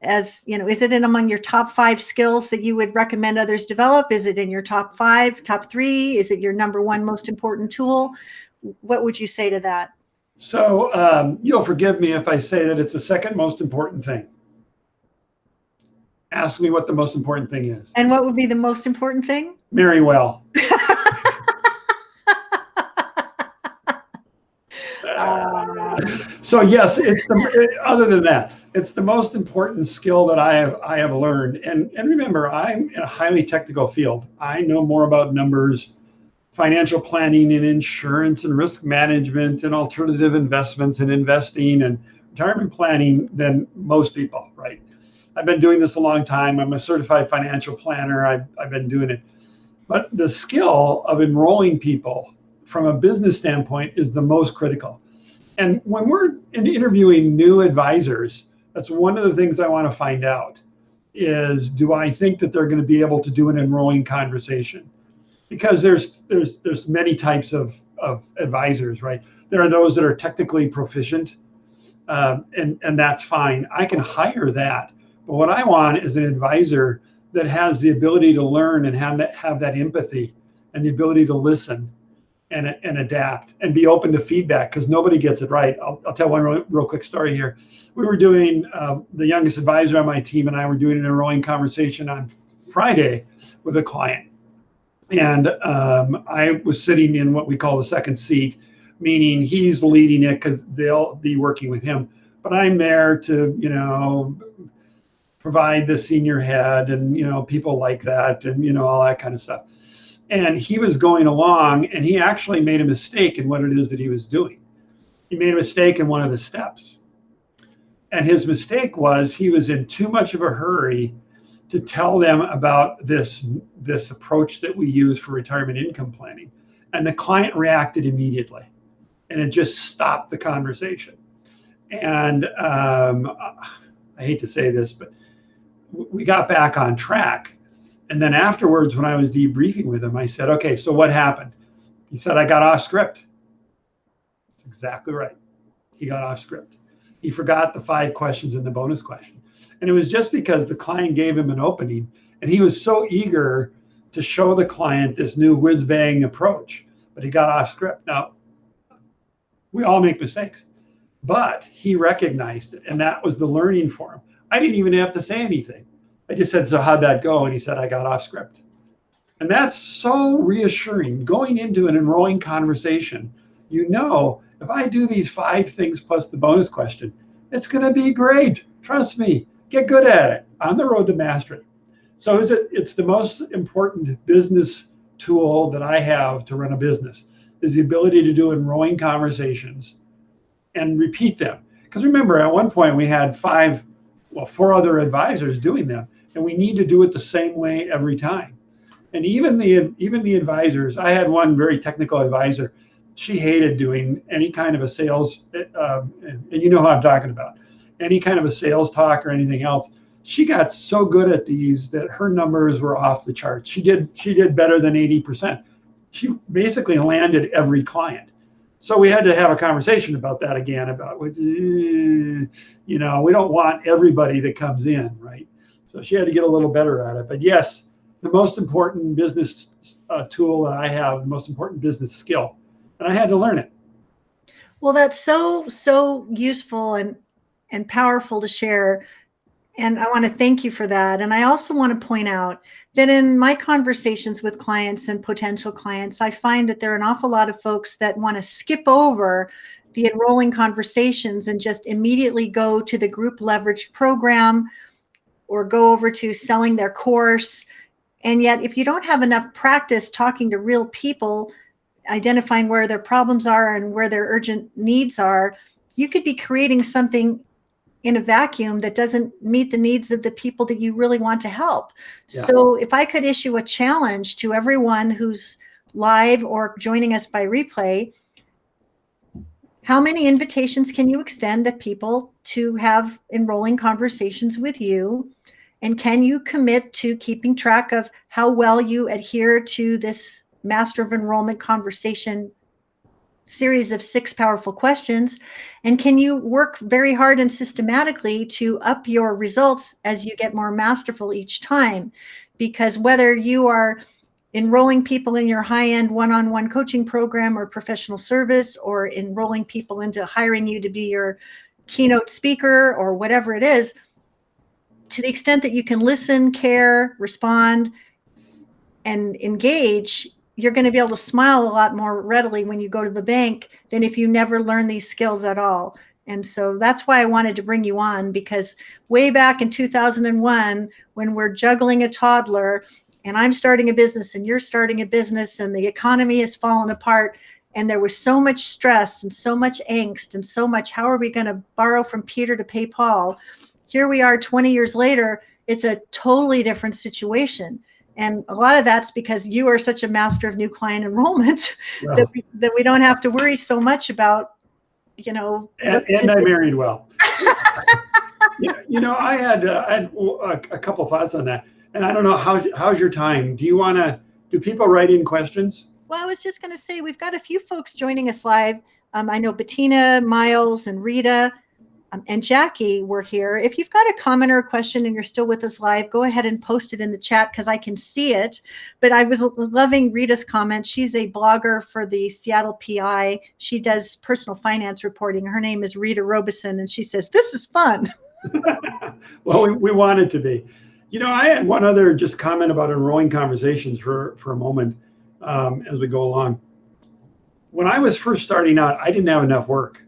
As is it in among your top 5 skills that you would recommend others develop? Is it in your top 5, top 3? Is it your number 1 most important tool? What would you say to that? So you'll forgive me if I say that it's the second most important thing. Ask me what the most important thing is. And what would be the most important thing? Marry well. So yes, other than that, it's the most important skill that I have learned. And remember, I'm in a highly technical field. I know more about numbers, financial planning and insurance and risk management and alternative investments and investing and retirement planning than most people, right? I've been doing this a long time. I'm a certified financial planner. I've been doing it. But the skill of enrolling people from a business standpoint is the most critical. And when we're interviewing new advisors, that's one of the things I want to find out is, do I think that they're going to be able to do an enrolling conversation? because there's many types of advisors, right? There are those that are technically proficient, and that's fine. I can hire that. But what I want is an advisor that has the ability to learn and have that empathy and the ability to listen and adapt and be open to feedback, because nobody gets it right. I'll tell one real quick story here. We were doing, the youngest advisor on my team and I were doing an enrolling conversation on Friday with a client. And I was sitting in what we call the second seat, meaning he's leading it because they'll be working with him. But I'm there to, provide the senior head and, people like that and, all that kind of stuff. And he was going along and he actually made a mistake in what it is that he was doing. He made a mistake in one of the steps. And his mistake was he was in too much of a hurry to tell them about this approach that we use for retirement income planning. And the client reacted immediately and it just stopped the conversation. And I hate to say this, but we got back on track. And then afterwards, when I was debriefing with him, I said, okay, so what happened? He said, I got off script. That's exactly right. He got off script. He forgot the 5 questions in the bonus question. And it was just because the client gave him an opening and he was so eager to show the client this new whiz-bang approach, but he got off script. Now, we all make mistakes, but he recognized it and that was the learning for him. I didn't even have to say anything. I just said, so how'd that go? And he said, I got off script. And that's so reassuring. Going into an enrolling conversation, if I do these 5 things plus the bonus question, it's going to be great. Trust me, get good at it. On the road to master it. So it's the most important business tool that I have to run a business, is the ability to do enrolling conversations and repeat them. Because remember, at one point we had 4 other advisors doing them. And we need to do it the same way every time. And even the advisors, I had one very technical advisor. She hated doing any kind of a sales, and you know who I'm talking about, any kind of a sales talk or anything else. She got so good at these that her numbers were off the charts. She did better than 80%. She basically landed every client. So we had to have a conversation about that again, about, we don't want everybody that comes in, right? So she had to get a little better at it. But yes, the most important business tool that I have, the most important business skill, and I had to learn it. Well, that's so useful and powerful to share. And I want to thank you for that. And I also want to point out that in my conversations with clients and potential clients, I find that there are an awful lot of folks that want to skip over the enrolling conversations and just immediately go to the group leverage program or go over to selling their course. And yet, if you don't have enough practice talking to real people, identifying where their problems are and where their urgent needs are, you could be creating something in a vacuum that doesn't meet the needs of the people that you really want to help. Yeah. So if I could issue a challenge to everyone who's live or joining us by replay, how many invitations can you extend to people to have enrolling conversations with you? And can you commit to keeping track of how well you adhere to this Master of Enrollment conversation series of 6 powerful questions? And can you work very hard and systematically to up your results as you get more masterful each time? Because whether you are enrolling people in your high-end one-on-one coaching program or professional service, or enrolling people into hiring you to be your keynote speaker or whatever it is, to the extent that you can listen, care, respond, and engage, you're going to be able to smile a lot more readily when you go to the bank than if you never learn these skills at all. And so that's why I wanted to bring you on, because way back in 2001, when we're juggling a toddler and I'm starting a business and you're starting a business and the economy has fallen apart and there was so much stress and so much angst and so much, how are we going to borrow from Peter to pay Paul? Here we are 20 years later, it's a totally different situation. And a lot of that's because you are such a master of new client enrollment that we don't have to worry so much about, And I married well. I had a couple thoughts on that. And I don't know, how's your time? Do you want to Do people write in questions? Well, I was just going to say, we've got a few folks joining us live. I know Bettina, Miles, and Rita, and Jackie were here. If you've got a comment or a question and you're still with us live, go ahead and post it in the chat because I can see it. But I was loving Rita's comment. She's a blogger for the Seattle PI. She does personal finance reporting. Her name is Rita Robeson, and she says, this is fun. Well, we want it to be. I had one other just comment about Enrolling Conversations for a moment as we go along. When I was first starting out, I didn't have enough work.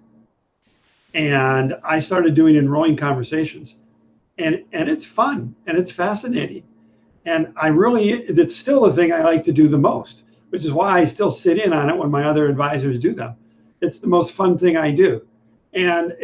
And I started doing Enrolling Conversations. And it's fun and it's fascinating. And it's still the thing I like to do the most, which is why I still sit in on it when my other advisors do them. It's the most fun thing I do. And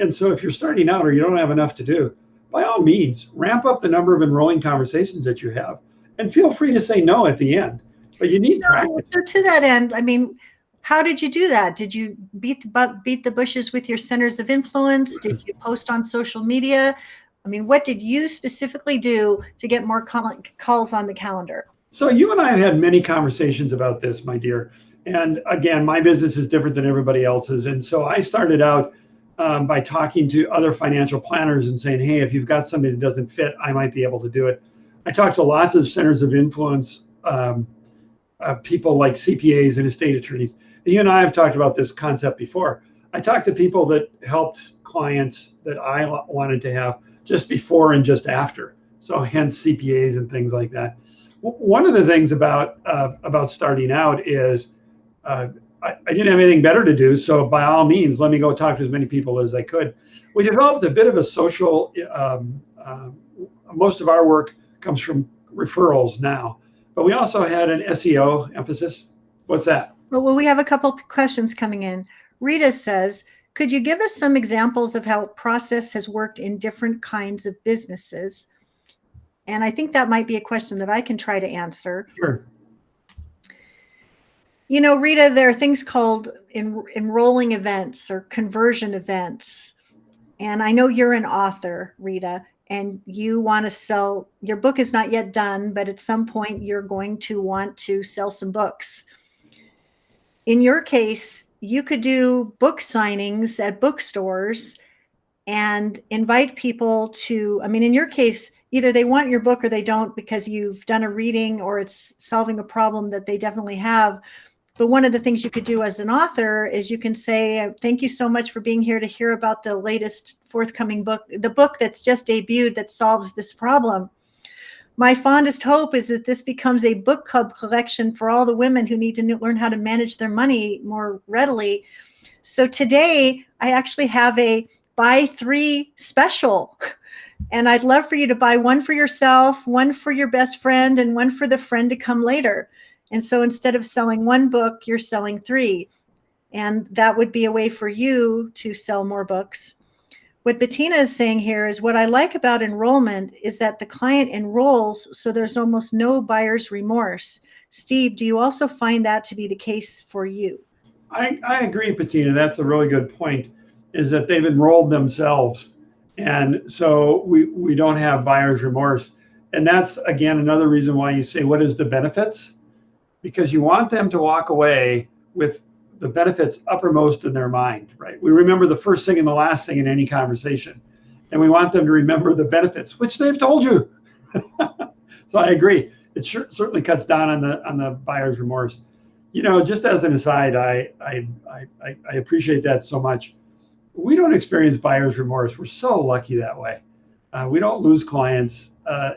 so if you're starting out or you don't have enough to do, by all means, ramp up the number of Enrolling Conversations that you have. And feel free to say no at the end. But you need practice. So to that end, I mean, how did you do that? Did you beat the bushes with your centers of influence? Did you post on social media? I mean, what did you specifically do to get more calls on the calendar? So you and I have had many conversations about this, my dear. And again, my business is different than everybody else's. And so I started out by talking to other financial planners and saying, hey, if you've got somebody that doesn't fit, I might be able to do it. I talked to lots of centers of influence, people like CPAs and estate attorneys. You and I have talked about this concept before. I talked to people that helped clients that I wanted to have just before and just after. So hence CPAs and things like that. One of the things about starting out is I didn't have anything better to do. So by all means, let me go talk to as many people as I could. We developed a bit of a social, most of our work comes from referrals now, but we also had an SEO emphasis. What's that? Well, we have a couple of questions coming in. Rita says, could you give us some examples of how process has worked in different kinds of businesses? And I think that might be a question that I can try to answer. Sure. Rita, there are things called enrolling events or conversion events. And I know you're an author, Rita, and you want to sell, your book is not yet done, but at some point you're going to want to sell some books. In your case, you could do book signings at bookstores and invite people to, I mean, in your case, either they want your book or they don't because you've done a reading or it's solving a problem that they definitely have. But one of the things you could do as an author is you can say, thank you so much for being here to hear about the latest forthcoming book, the book that's just debuted that solves this problem. My fondest hope is that this becomes a book club collection for all the women who need to learn how to manage their money more readily. So today, I actually have a buy 3 special. And I'd love for you to buy one for yourself, one for your best friend, and one for the friend to come later. And so instead of selling one book, you're selling 3. And that would be a way for you to sell more books. What Bettina is saying here is what I like about enrollment is that the client enrolls, so there's almost no buyer's remorse. Steve, do you also find that to be the case for you? I agree, Bettina. That's a really good point, is that they've enrolled themselves. And so we don't have buyer's remorse. And that's, again, another reason why you say, what is the benefits? Because you want them to walk away with the benefits uppermost in their mind, right? We remember the first thing and the last thing in any conversation. And we want them to remember the benefits, which they've told you. So I agree. It certainly cuts down on the buyer's remorse. Just as an aside, I appreciate that so much. We don't experience buyer's remorse. We're so lucky that way. We don't lose clients.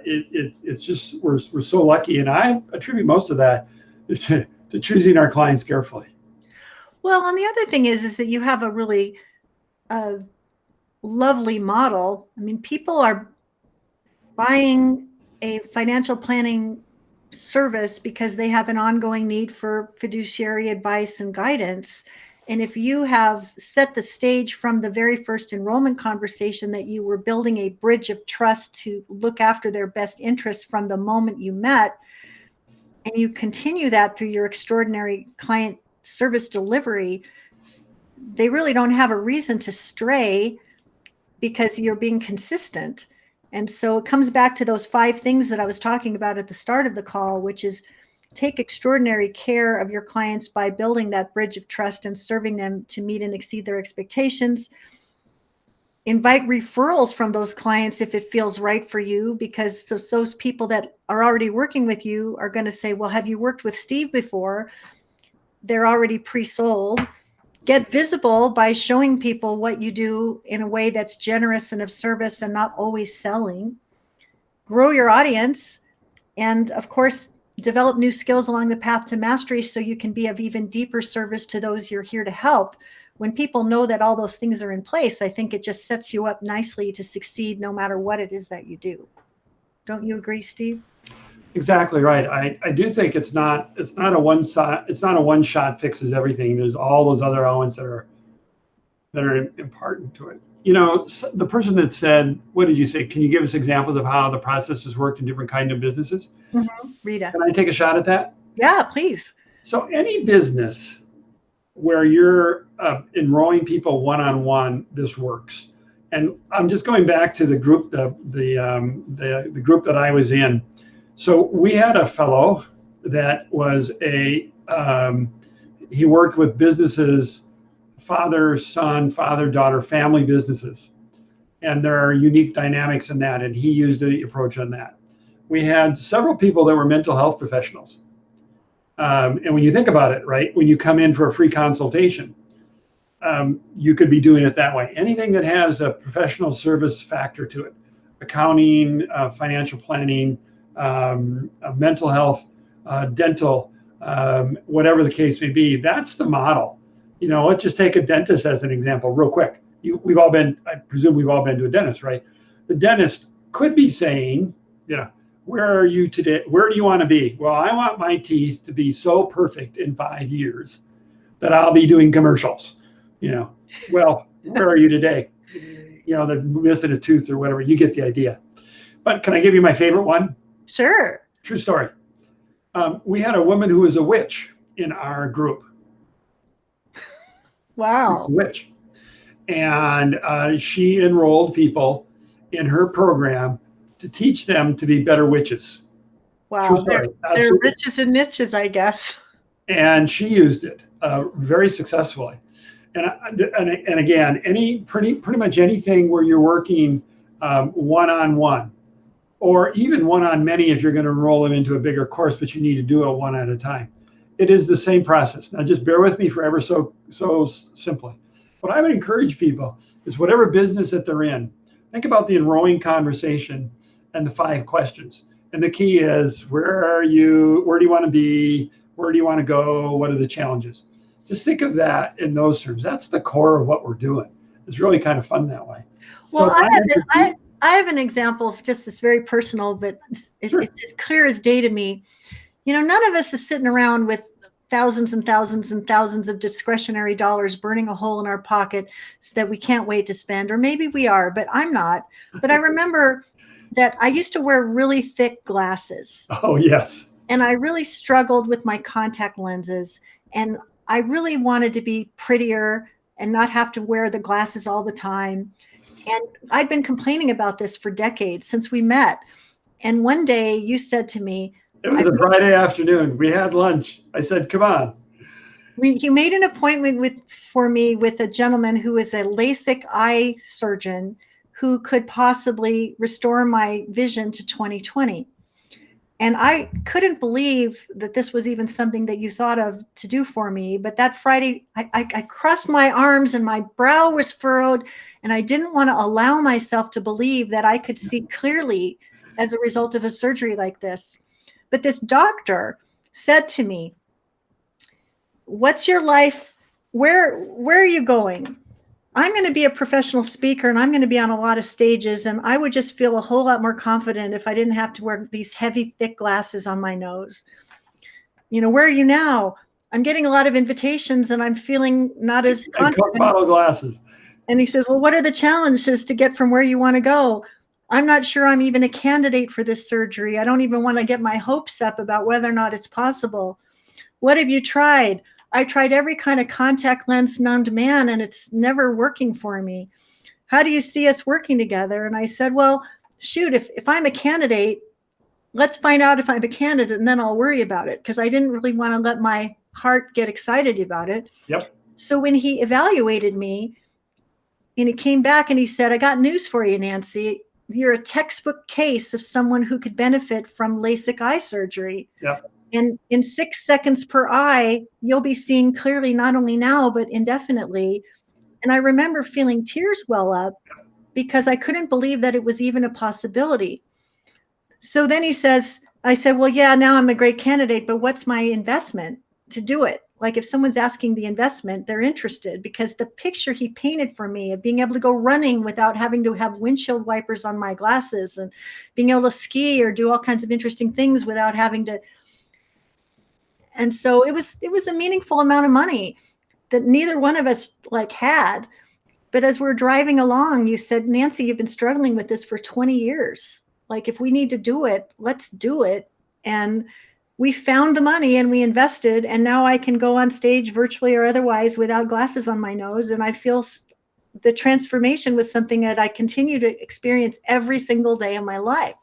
It's just we're so lucky, and I attribute most of that to choosing our clients carefully. Well, and the other thing is that you have a really lovely model. I mean, people are buying a financial planning service because they have an ongoing need for fiduciary advice and guidance. And if you have set the stage from the very first enrollment conversation that you were building a bridge of trust to look after their best interests from the moment you met, and you continue that through your extraordinary client service delivery, they really don't have a reason to stray because you're being consistent. And so it comes back to those 5 things that I was talking about at the start of the call, which is take extraordinary care of your clients by building that bridge of trust and serving them to meet and exceed their expectations. Invite referrals from those clients if it feels right for you, because those people that are already working with you are going to say, well, have you worked with Steve before? They're already pre-sold. Get visible by showing people what you do in a way that's generous and of service and not always selling. Grow your audience. And of course, develop new skills along the path to mastery so you can be of even deeper service to those you're here to help. When people know that all those things are in place, I think it just sets you up nicely to succeed no matter what it is that you do. Don't you agree, Steve? Exactly right. I do think it's not a one shot fixes everything. There's all those other elements that are important to it. The person that said, what did you say? Can you give us examples of how the processes worked in different kind of businesses? Mm-hmm. Rita. Can I take a shot at that? Yeah, please. So any business where you're enrolling people one-on-one, this works. And I'm just going back to the group, the group that I was in. So we had a fellow that was he worked with businesses, father, son, father, daughter, family businesses. And there are unique dynamics in that. And he used the approach on that. We had several people that were mental health professionals. And when you think about it, right, when you come in for a free consultation, you could be doing it that way. Anything that has a professional service factor to it, accounting, financial planning, mental health, dental, whatever the case may be, that's the model. Let's just take a dentist as an example real quick. I presume we've all been to a dentist, right? The dentist could be saying, where are you today? Where do you want to be? Well, I want my teeth to be so perfect in 5 years that I'll be doing commercials. Well, where are you today? They're missing a tooth or whatever. You get the idea. But can I give you my favorite one? Sure. True story. We had a woman who was a witch in our group. Wow. A witch. And she enrolled people in her program to teach them to be better witches. Wow. They're riches and niches, I guess. And she used it very successfully. And again, pretty much anything where you're working one-on-one, or even one-on-many if you're going to enroll them into a bigger course, but you need to do it one at a time. It is the same process. Now, just bear with me forever so simply. What I would encourage people is whatever business that they're in, think about the enrolling conversation and the 5 questions. And the key is, where are you? Where do you want to be? Where do you want to go? What are the challenges? Just think of that in those terms. That's the core of what we're doing. It's really kind of fun that way. Well, I have an example of just this very personal, but Sure. It's as clear as day to me. None of us is sitting around with thousands and thousands and thousands of discretionary dollars burning a hole in our pocket so that we can't wait to spend. Or maybe we are, but I'm not. But I remember that I used to wear really thick glasses. Oh, yes. And I really struggled with my contact lenses. And I really wanted to be prettier and not have to wear the glasses all the time. And I'd been complaining about this for decades since we met. And one day you said to me, it was a Friday afternoon. We had lunch. I said, come on. You made an appointment for me with a gentleman who is a LASIK eye surgeon who could possibly restore my vision to 20/20. And I couldn't believe that this was even something that you thought of to do for me. But that Friday, I crossed my arms and my brow was furrowed. And I didn't want to allow myself to believe that I could see clearly as a result of a surgery like this. But this doctor said to me, what's your life? Where are you going? I'm going to be a professional speaker and I'm going to be on a lot of stages. And I would just feel a whole lot more confident if I didn't have to wear these heavy, thick glasses on my nose. Where are you now? I'm getting a lot of invitations and I'm feeling not as confident. Bottle glasses. And he says, well, what are the challenges to get from where you want to go? I'm not sure I'm even a candidate for this surgery. I don't even want to get my hopes up about whether or not it's possible. What have you tried? I tried every kind of contact lens known to man, and it's never working for me. How do you see us working together? And I said, well, shoot, if I'm a candidate, let's find out if I'm a candidate and then I'll worry about it, because I didn't really want to let my heart get excited about it. Yep. So when he evaluated me and he came back and he said, I got news for you, Nancy. You're a textbook case of someone who could benefit from LASIK eye surgery. Yep. And in 6 seconds per eye, you'll be seeing clearly, not only now, but indefinitely. And I remember feeling tears well up because I couldn't believe that it was even a possibility. So then he says, I said, well, yeah, now I'm a great candidate, but what's my investment to do it? Like, if someone's asking the investment, they're interested, because the picture he painted for me of being able to go running without having to have windshield wipers on my glasses, and being able to ski or do all kinds of interesting things without having to. And so it was a meaningful amount of money that neither one of us had. But as we're driving along, you said, Nancy, you've been struggling with this for 20 years. Like, if we need to do it, let's do it. And we found the money and we invested, and now I can go on stage virtually or otherwise without glasses on my nose. And I feel the transformation was something that I continue to experience every single day of my life.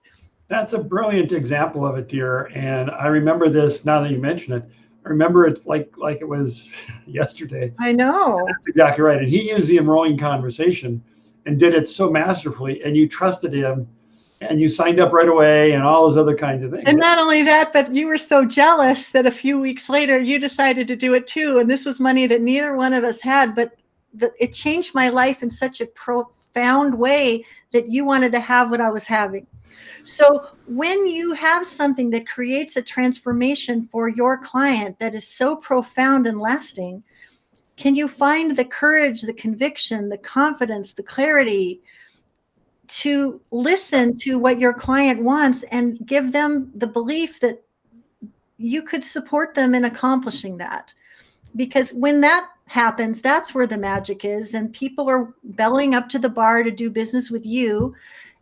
That's a brilliant example of it, dear. And I remember this now that you mention it. I remember it like it was yesterday. I know. That's exactly right. And he used the Enrolling Conversation and did it so masterfully, and you trusted him and you signed up right away and all those other kinds of things. And not only that, but you were so jealous that a few weeks later you decided to do it too. And this was money that neither one of us had, but it changed my life in such a profound way that you wanted to have what I was having. So when you have something that creates a transformation for your client that is so profound and lasting, can you find the courage, the conviction, the confidence, the clarity to listen to what your client wants and give them the belief that you could support them in accomplishing that? Because when that happens, that's where the magic is. And people are belling up to the bar to do business with you.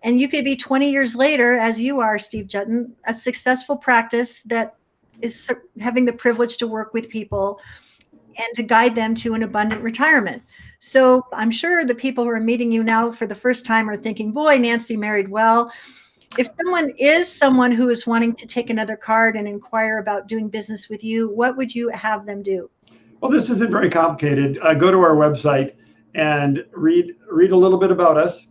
And you could be 20 years later, as you are, Steve Juetten, a successful practice that is having the privilege to work with people and to guide them to an abundant retirement. So I'm sure the people who are meeting you now for the first time are thinking, boy, Nancy married well. If someone who is wanting to take another card and inquire about doing business with you, what would you have them do? Well, this isn't very complicated. Go to our website and read a little bit about us.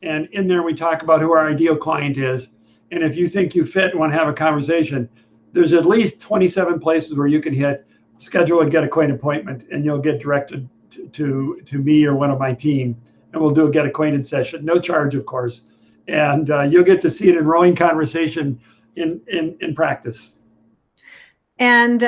And in there, we talk about who our ideal client is. And if you think you fit and want to have a conversation, there's at least 27 places where you can hit schedule a get acquainted appointment, and you'll get directed to me or one of my team. And we'll do a get acquainted session, no charge, of course. And you'll get to see an enrolling conversation in practice. And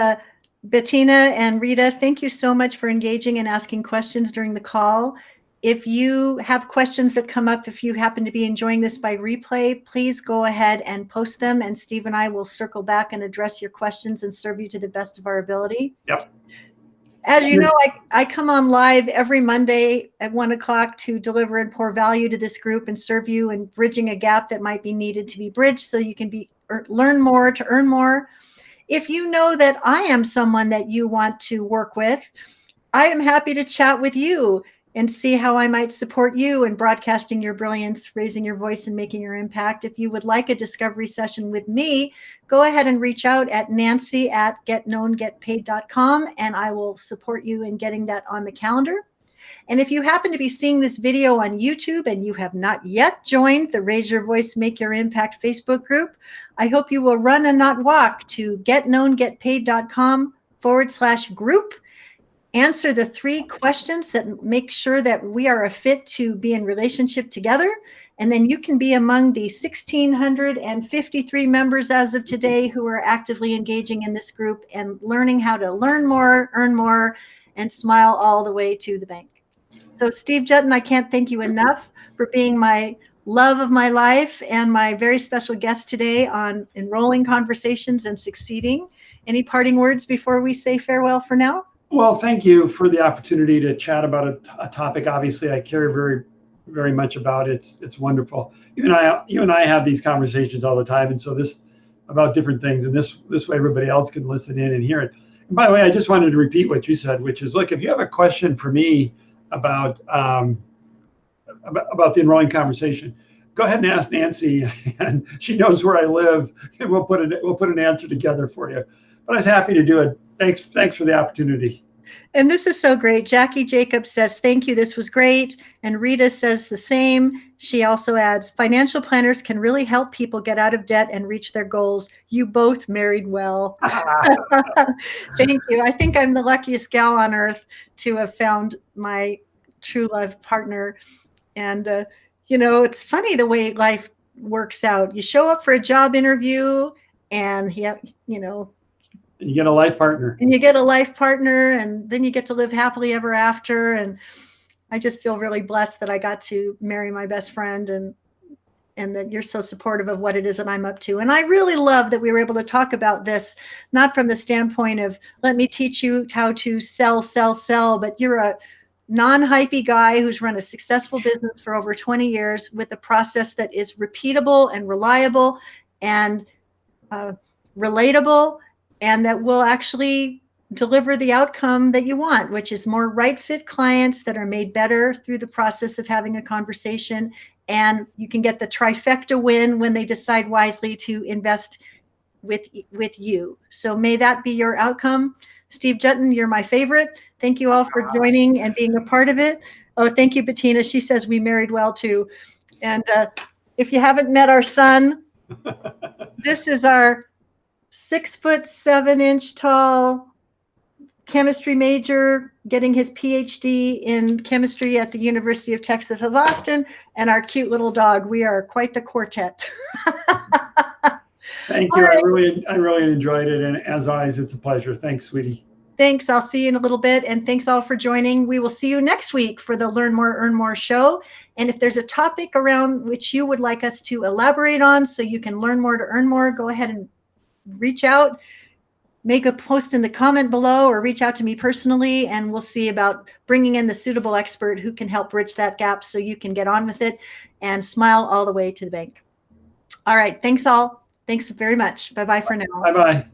Bettina and Rita, thank you so much for engaging and asking questions during the call. If you have questions that come up, if you happen to be enjoying this by replay, please go ahead and post them, and Steve and I will circle back and address your questions and serve you to the best of our ability. Yep. As you know, I come on live every Monday at 1:00 to deliver and pour value to this group and serve you in bridging a gap that might be needed to be bridged so you can learn more to earn more. If you know that I am someone that you want to work with, I am happy to chat with you and see how I might support you in broadcasting your brilliance, raising your voice, and making your impact. If you would like a discovery session with me, go ahead and reach out at nancy@getknowngetpaid.com, and I will support you in getting that on the calendar. And if you happen to be seeing this video on YouTube and you have not yet joined the Raise Your Voice, Make Your Impact Facebook group, I hope you will run and not walk to getknowngetpaid.com/group. Answer the 3 questions that make sure that we are a fit to be in relationship together. And then you can be among the 1,653 members as of today who are actively engaging in this group and learning how to learn more, earn more, and smile all the way to the bank. So Steve Juetten, I can't thank you enough for being my love of my life and my very special guest today on Enrolling Conversations and Succeeding. Any parting words before we say farewell for now? Well, thank you for the opportunity to chat about a topic. Obviously, I care very, very much about. It's wonderful. You and I have these conversations all the time, and so this about different things, and this way everybody else can listen in and hear it. And by the way, I just wanted to repeat what you said, which is, look, if you have a question for me about the Enrolling Conversation, go ahead and ask Nancy, and she knows where I live, and we'll put an answer together for you. But I was happy to do it. Thanks for the opportunity. And this is so great. Jackie Jacobs says, thank you. This was great. And Rita says the same. She also adds, financial planners can really help people get out of debt and reach their goals. You both married well. Thank you. I think I'm the luckiest gal on earth to have found my true love partner. And, it's funny the way life works out. You show up for a job interview and, you get a life partner. And you get a life partner, and then you get to live happily ever after. And I just feel really blessed that I got to marry my best friend, and that you're so supportive of what it is that I'm up to. And I really love that we were able to talk about this, not from the standpoint of, let me teach you how to sell, but you're a non-hypey guy who's run a successful business for over 20 years with a process that is repeatable and reliable and relatable, and that will actually deliver the outcome that you want, which is more right fit clients that are made better through the process of having a conversation. And you can get the trifecta win when they decide wisely to invest with you. So may that be your outcome. Steve Juetten, you're my favorite. Thank you all for joining and being a part of it. Oh, thank you, Bettina. She says we married well too. And if you haven't met our son, this is our 6'7" tall chemistry major getting his PhD in chemistry at the University of Texas at Austin, and our cute little dog. We are quite the quartet. Thank you. Right. I really enjoyed it, and as always, it's a pleasure. Thanks, sweetie. Thanks. I'll see you in a little bit, and thanks all for joining. We will see you next week for the Learn More, Earn More show. And if there's a topic around which you would like us to elaborate on so you can learn more to earn more, go ahead and reach out, make a post in the comment below, or reach out to me personally, and we'll see about bringing in the suitable expert who can help bridge that gap so you can get on with it and smile all the way to the bank. All right. Thanks all. Thanks very much. Bye-bye for now. Bye-bye.